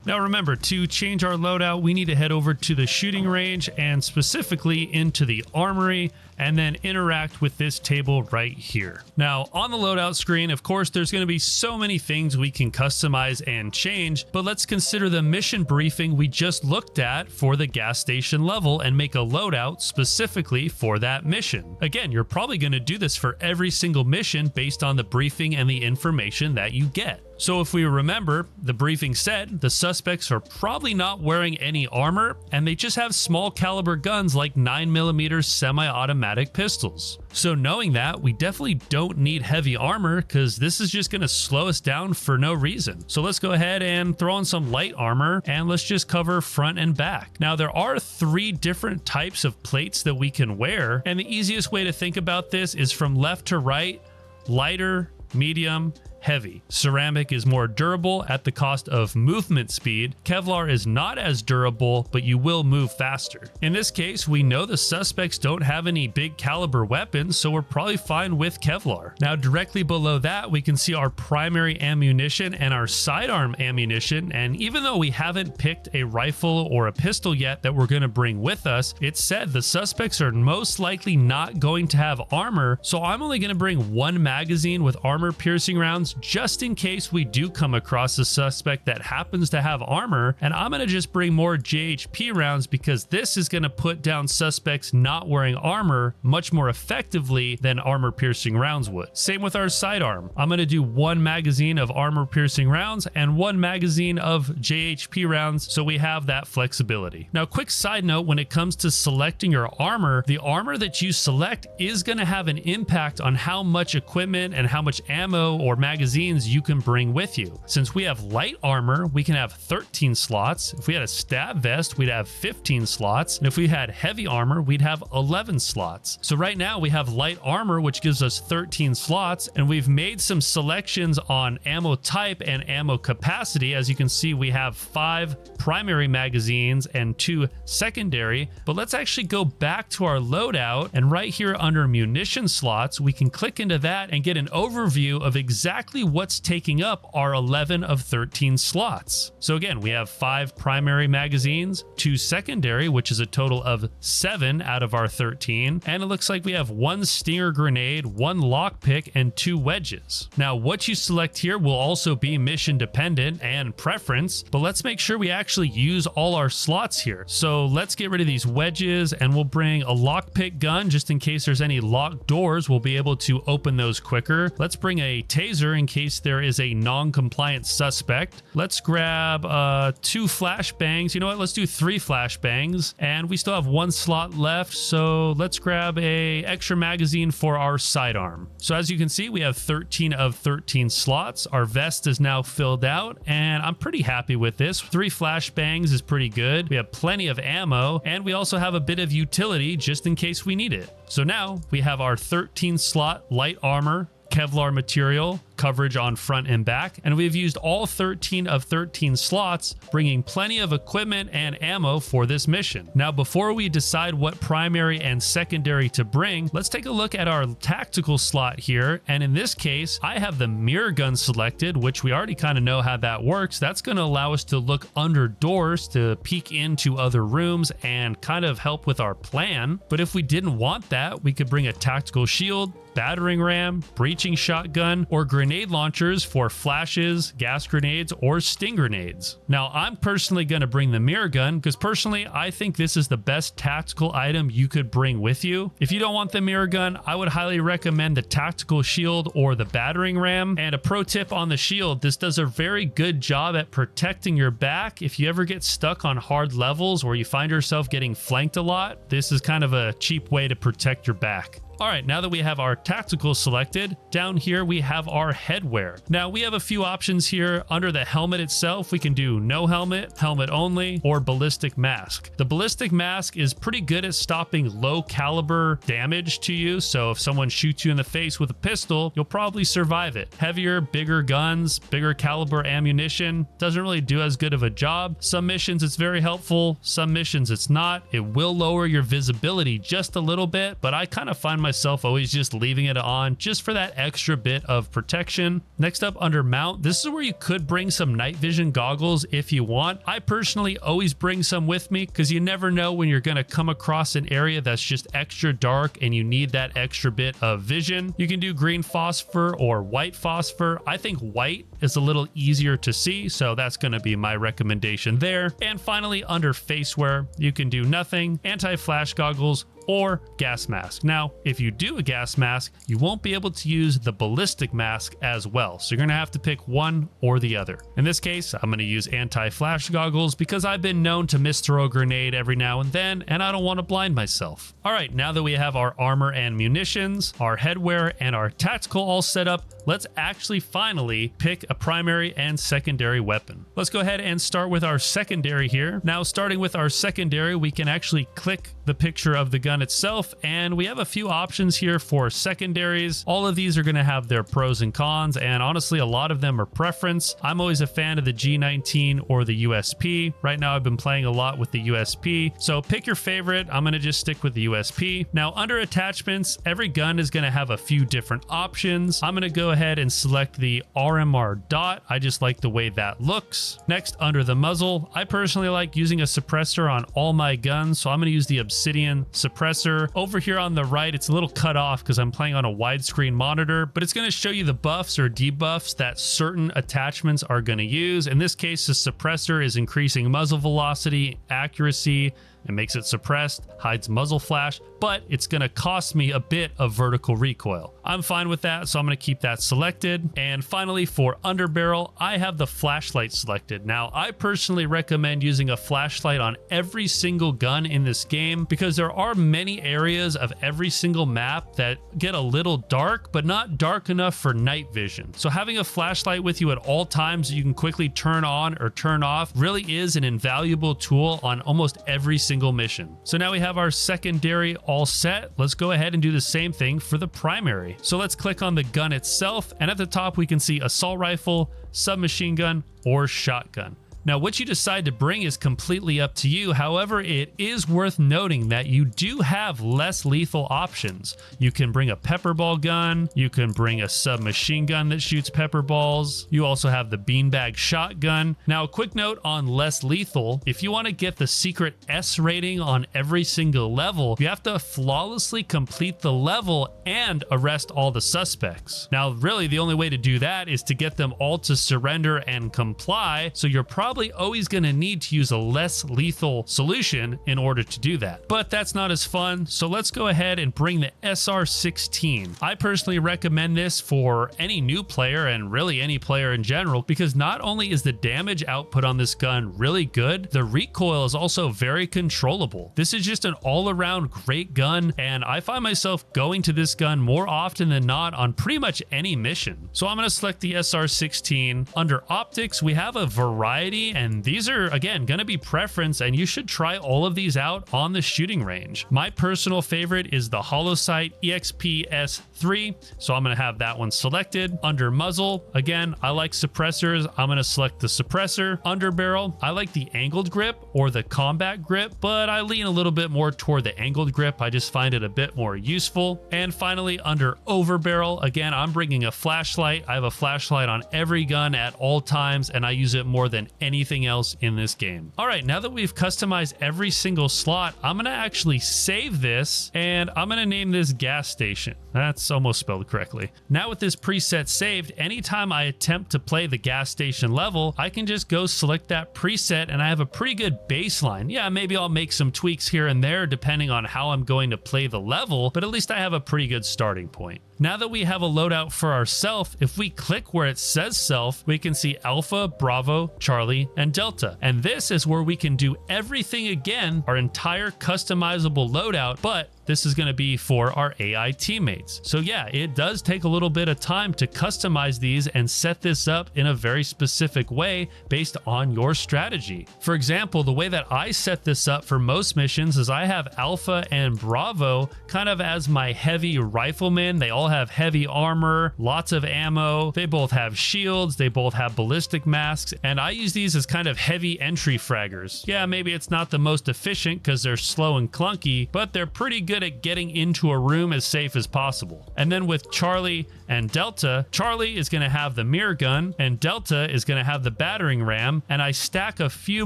Now remember, to change our loadout, we need to head over to the shooting range and specifically into the armory, and then interact with this table right here. Now on the loadout screen, of course, there's going to be so many things we can customize and change, but let's consider the mission briefing we just looked at for the gas station level and make a loadout specifically for that mission. Again, you're probably going to do this for every single mission based on the briefing and the information that you get. So if we remember, the briefing said the suspects are probably not wearing any armor and they just have small caliber guns like 9mm semi-automatic pistols. So knowing that, we definitely don't need heavy armor because this is just going to slow us down for no reason. So let's go ahead and throw on some light armor and let's just cover front and back. Now there are 3 different types of plates that we can wear, and the easiest way to think about this is from left to right: lighter, medium, heavy. Ceramic is more durable at the cost of movement speed. Kevlar is not as durable, but you will move faster. In this case, we know the suspects don't have any big caliber weapons, so we're probably fine with Kevlar. Now directly below that, we can see our primary ammunition and our sidearm ammunition, and even though we haven't picked a rifle or a pistol yet that we're going to bring with us, it said the suspects are most likely not going to have armor, so I'm only going to bring 1 magazine with armor piercing rounds just in case we do come across a suspect that happens to have armor, and I'm going to just bring more JHP rounds because this is going to put down suspects not wearing armor much more effectively than armor piercing rounds would. Same with our sidearm. I'm going to do 1 magazine of armor piercing rounds and 1 magazine of JHP rounds so we have that flexibility. Now quick side note, when it comes to selecting your armor, the armor that you select is going to have an impact on how much equipment and how much ammo or magazines you can bring with you. Since we have light armor, we can have 13 slots. If we had a stab vest, we'd have 15 slots. And if we had heavy armor, we'd have 11 slots. So right now we have light armor, which gives us 13 slots, and we've made some selections on ammo type and ammo capacity. As you can see, we have 5 primary magazines and 2 secondary, but let's actually go back to our loadout, and right here under munition slots, we can click into that and get an overview of exactly what's taking up our 11 of 13 slots. So again, we have 5 primary magazines, 2 secondary, which is a total of 7 out of our 13, and it looks like we have 1 stinger grenade, 1 lockpick, and 2 wedges. Now what you select here will also be mission dependent and preference, but let's make sure we actually use all our slots here. So let's get rid of these wedges, and we'll bring a lockpick gun just in case there's any locked doors. We'll be able to open those quicker. Let's bring a taser in case there is a non-compliant suspect. Let's grab 2 flashbangs. You know what? Let's do 3 flashbangs, and we still have 1 slot left. So let's grab a extra magazine for our sidearm. So as you can see, we have 13 of 13 slots. Our vest is now filled out, and I'm pretty happy with this. 3 flashbangs is pretty good. We have plenty of ammo, and we also have a bit of utility just in case we need it. So now we have our 13 slot light armor, Kevlar material, coverage on front and back, and we've used all 13 of 13 slots, bringing plenty of equipment and ammo for this mission. Now before we decide what primary and secondary to bring, let's take a look at our tactical slot here, and in this case I have the mirror gun selected, which we already kind of know how that works. That's going to allow us to look under doors to peek into other rooms and kind of help with our plan. But if we didn't want that, we could bring a tactical shield, battering ram, breaching shotgun, or grenade launchers for flashes, gas grenades, or sting grenades. Now, I'm personally going to bring the mirror gun because personally, I think this is the best tactical item you could bring with you. If you don't want the mirror gun, I would highly recommend the tactical shield or the battering ram. And a pro tip on the shield, this does a very good job at protecting your back. If you ever get stuck on hard levels or you find yourself getting flanked a lot, this is kind of a cheap way to protect your back. All right, now that we have our tactical selected, down here we have our headwear. Now we have a few options here. Under the helmet itself, we can do no helmet, helmet only, or ballistic mask. The ballistic mask is pretty good at stopping low caliber damage to you. So if someone shoots you in the face with a pistol, you'll probably survive it. Heavier, bigger guns, bigger caliber ammunition doesn't really do as good of a job. Some missions it's very helpful, some missions it's not. It will lower your visibility just a little bit, but I kind of find myself always just leaving it on just for that extra bit of protection. Next up, under mount, this is where you could bring some night vision goggles if you want. I personally always bring some with me because you never know when you're going to come across an area that's just extra dark and you need that extra bit of vision. You can do green phosphor or white phosphor. I think white is a little easier to see, so that's going to be my recommendation there. And finally, under face wear, you can do nothing, anti-flash goggles, or gas mask. Now, if you do a gas mask, you won't be able to use the ballistic mask as well. So you're gonna have to pick one or the other. In this case, I'm gonna use anti-flash goggles because I've been known to misthrow a grenade every now and then, and I don't wanna blind myself. All right, now that we have our armor and munitions, our headwear, and our tactical all set up, let's actually finally pick a primary and secondary weapon. Let's go ahead and start with our secondary here. Now, starting with our secondary, we can actually click the picture of the gun itself, and we have a few options here for secondaries. All of these are going to have their pros and cons, and honestly, a lot of them are preference. I'm always a fan of the G19 or the USP. Right now, I've been playing a lot with the USP, so pick your favorite. I'm going to just stick with the USP. Now, under attachments, every gun is going to have a few different options. I'm going to go ahead and select the RMR dot. I just like the way that looks. Next, under the muzzle, I personally like using a suppressor on all my guns, so I'm going to use the Obsidian suppressor. Over here on the right, it's a little cut off because I'm playing on a widescreen monitor, but it's going to show you the buffs or debuffs that certain attachments are going to use. In this case, the suppressor is increasing muzzle velocity, accuracy, it makes it suppressed, hides muzzle flash, but it's going to cost me a bit of vertical recoil. I'm fine with that, so I'm going to keep that selected. And finally, for underbarrel, I have the flashlight selected. Now, I personally recommend using a flashlight on every single gun in this game because there are many areas of every single map that get a little dark, but not dark enough for night vision. So having a flashlight with you at all times that you can quickly turn on or turn off really is an invaluable tool on almost every single mission. So now we have our secondary all set. Let's go ahead and do the same thing for the primary. So let's click on the gun itself, and at the top we can see assault rifle, submachine gun, or shotgun. Now, what you decide to bring is completely up to you. However, it is worth noting that you do have less lethal options. You can bring a pepper ball gun. You can bring a submachine gun that shoots pepper balls. You also have the beanbag shotgun. Now, a quick note on less lethal. If you want to get the secret S rating on every single level, you have to flawlessly complete the level and arrest all the suspects. Now, really, the only way to do that is to get them all to surrender and comply. So you're probably always going to need to use a less lethal solution in order to do that. But that's not as fun, so let's go ahead and bring the SR-16. I personally recommend this for any new player and really any player in general because not only is the damage output on this gun really good, the recoil is also very controllable. This is just an all-around great gun, and I find myself going to this gun more often than not on pretty much any mission. So I'm going to select the SR-16. Under optics, we have a variety, and these are again going to be preference, and you should try all of these out on the shooting range. My personal favorite is the Holosight EXP-S3, so I'm going to have that one selected. Under muzzle, again, I like suppressors. I'm going to select the suppressor. Under barrel, I like the angled grip or the combat grip, but I lean a little bit more toward the angled grip. I just find it a bit more useful. And finally, under over barrel, again, I'm bringing a flashlight. I have a flashlight on every gun at all times, and I use it more than anything else in this game. All right, now that we've customized every single slot, I'm going to actually save this, and I'm going to name this gas station. That's almost spelled correctly. Now with this preset saved, anytime I attempt to play the gas station level, I can just go select that preset and I have a pretty good baseline. Yeah, maybe I'll make some tweaks here and there depending on how I'm going to play the level, but at least I have a pretty good starting point. Now that we have a loadout for ourselves, if we click where it says self, we can see Alpha, Bravo, Charlie, and Delta. And this is where we can do everything again, our entire customizable loadout, but this is going to be for our AI teammates. So yeah, it does take a little bit of time to customize these and set this up in a very specific way based on your strategy. For example, the way that I set this up for most missions is I have Alpha and Bravo kind of as my heavy riflemen. They all have heavy armor, lots of ammo. They both have shields. They both have ballistic masks. And I use these as kind of heavy entry fraggers. Yeah, maybe it's not the most efficient because they're slow and clunky, but they're pretty good good at getting into a room as safe as possible. And then with Charlie and Delta, Charlie is going to have the mirror gun and Delta is going to have the battering ram, and I stack a few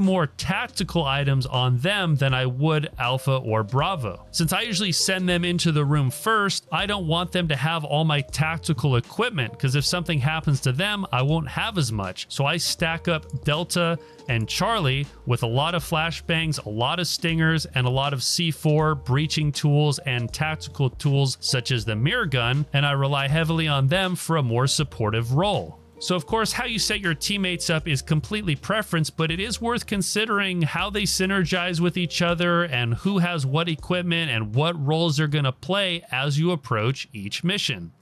more tactical items on them than I would Alpha or Bravo. Since I usually send them into the room first, I don't want them to have all my tactical equipment, because if something happens to them, I won't have as much. So I stack up Delta and Charlie with a lot of flashbangs, a lot of stingers, and a lot of C4 breaching tools and tactical tools such as the mirror gun, and I rely heavily on them for a more supportive role. So of course, how you set your teammates up is completely preference, but it is worth considering how they synergize with each other and who has what equipment and what roles they're going to play as you approach each mission.